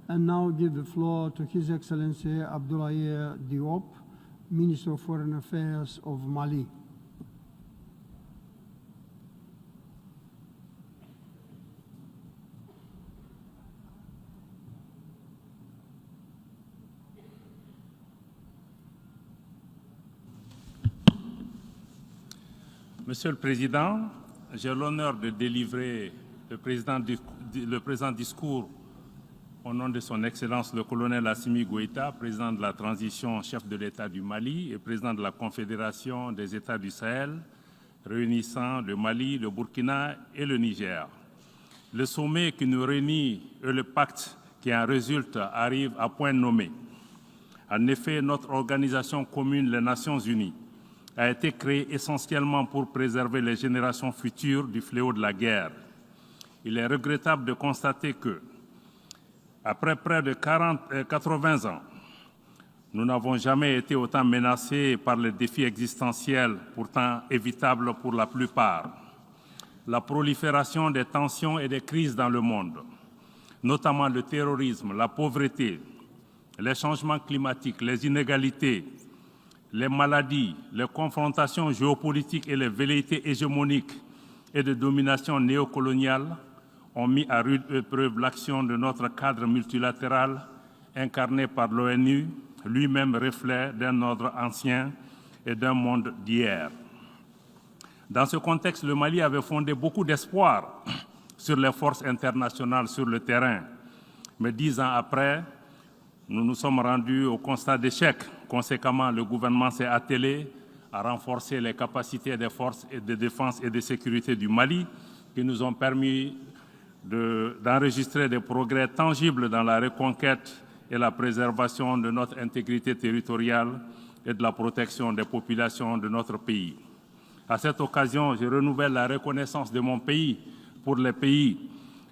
and now give the floor to His Excellency Abdoulaye Diop, Minister of Foreign Affairs of Mali. Monsieur le Président, j'ai l'honneur de délivrer le présent discours au nom de son Excellence le colonel Assimi Goïta, président de la transition, chef de l'État du Mali et président de la Confédération des États du Sahel, réunissant le Mali, le Burkina et le Niger. Le sommet qui nous réunit et le pacte qui en résulte arrivent à point nommé. En effet, notre organisation commune, les Nations Unies, a été créée essentiellement pour préserver les générations futures du fléau de la guerre. Il est regrettable de constater que, après près de 80 ans, nous n'avons jamais été autant menacés par les défis existentiels, pourtant évitables pour la plupart. La prolifération des tensions et des crises dans le monde, notamment le terrorisme, la pauvreté, les changements climatiques, les inégalités, les maladies, les confrontations géopolitiques et les velléités hégémoniques et de domination néocoloniale ont mis à rude épreuve l'action de notre cadre multilatéral incarné par l'ONU, lui-même reflet d'un ordre ancien et d'un monde d'hier. Dans ce contexte, le Mali avait fondé beaucoup d'espoir sur les forces internationales sur le terrain. Mais 10 ans après, nous nous sommes rendus au constat d'échec. Conséquemment, le gouvernement s'est attelé à renforcer les capacités des forces de défense et de sécurité du Mali qui nous ont permis d'enregistrer des progrès tangibles dans la reconquête et la préservation de notre intégrité territoriale et de la protection des populations de notre pays. À cette occasion, je renouvelle la reconnaissance de mon pays pour les pays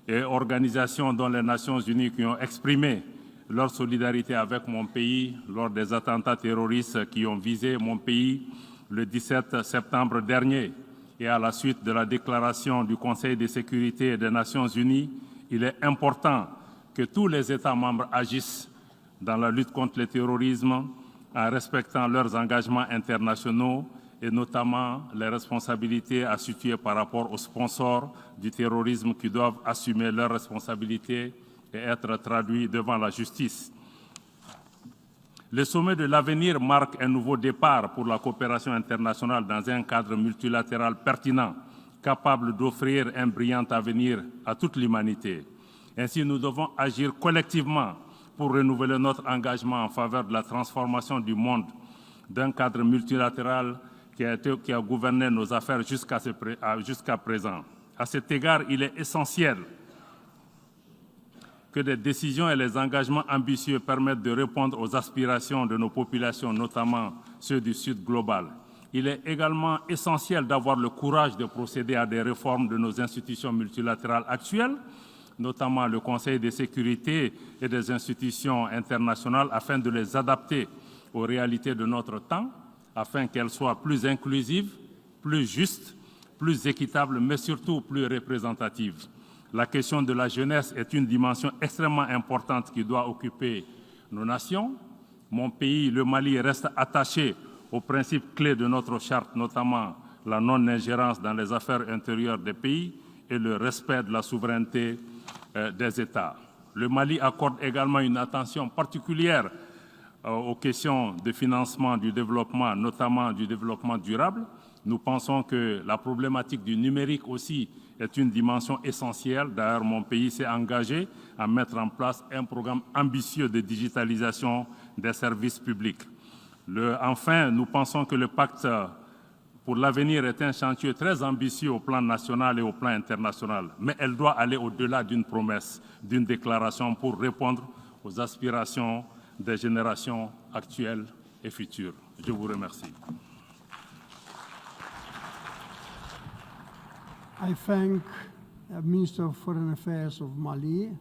et organisations dont les Nations Unies qui ont exprimé leur solidarité avec mon pays lors des attentats terroristes qui ont visé mon pays le 17 septembre dernier. Et à la suite de la déclaration du Conseil de sécurité des Nations Unies, il est important que tous les États membres agissent dans la lutte contre le terrorisme en respectant leurs engagements internationaux et notamment les responsabilités à situer par rapport aux sponsors du terrorisme qui doivent assumer leurs responsabilités et être traduits devant la justice. Le sommet de l'avenir marque un nouveau départ pour la coopération internationale dans un cadre multilatéral pertinent, capable d'offrir un brillant avenir à toute l'humanité. Ainsi, nous devons agir collectivement pour renouveler notre engagement en faveur de la transformation du monde d'un cadre multilatéral qui a gouverné nos affaires jusqu'à présent. À cet égard, il est essentiel que des décisions et les engagements ambitieux permettent de répondre aux aspirations de nos populations, notamment ceux du Sud global. Il est également essentiel d'avoir le courage de procéder à des réformes de nos institutions multilatérales actuelles, notamment le Conseil de sécurité et des institutions internationales, afin de les adapter aux réalités de notre temps, afin qu'elles soient plus inclusives, plus justes, plus équitables, mais surtout plus représentatives. La question de la jeunesse est une dimension extrêmement importante qui doit occuper nos nations. Mon pays, le Mali, reste attaché aux principes clés de notre charte, notamment la non-ingérence dans les affaires intérieures des pays et le respect de la souveraineté des États. Le Mali accorde également une attention particulière aux questions de financement du développement, notamment du développement durable. Nous pensons que la problématique du numérique aussi est une dimension essentielle. D'ailleurs, mon pays s'est engagé à mettre en place un programme ambitieux de digitalisation des services publics. Enfin, nous pensons que le pacte pour l'avenir est un chantier très ambitieux au plan national et au plan international, mais elle doit aller au-delà d'une promesse, d'une déclaration pour répondre aux aspirations des générations actuelles et futures. Je vous remercie. I thank the Minister of Foreign Affairs of Mali,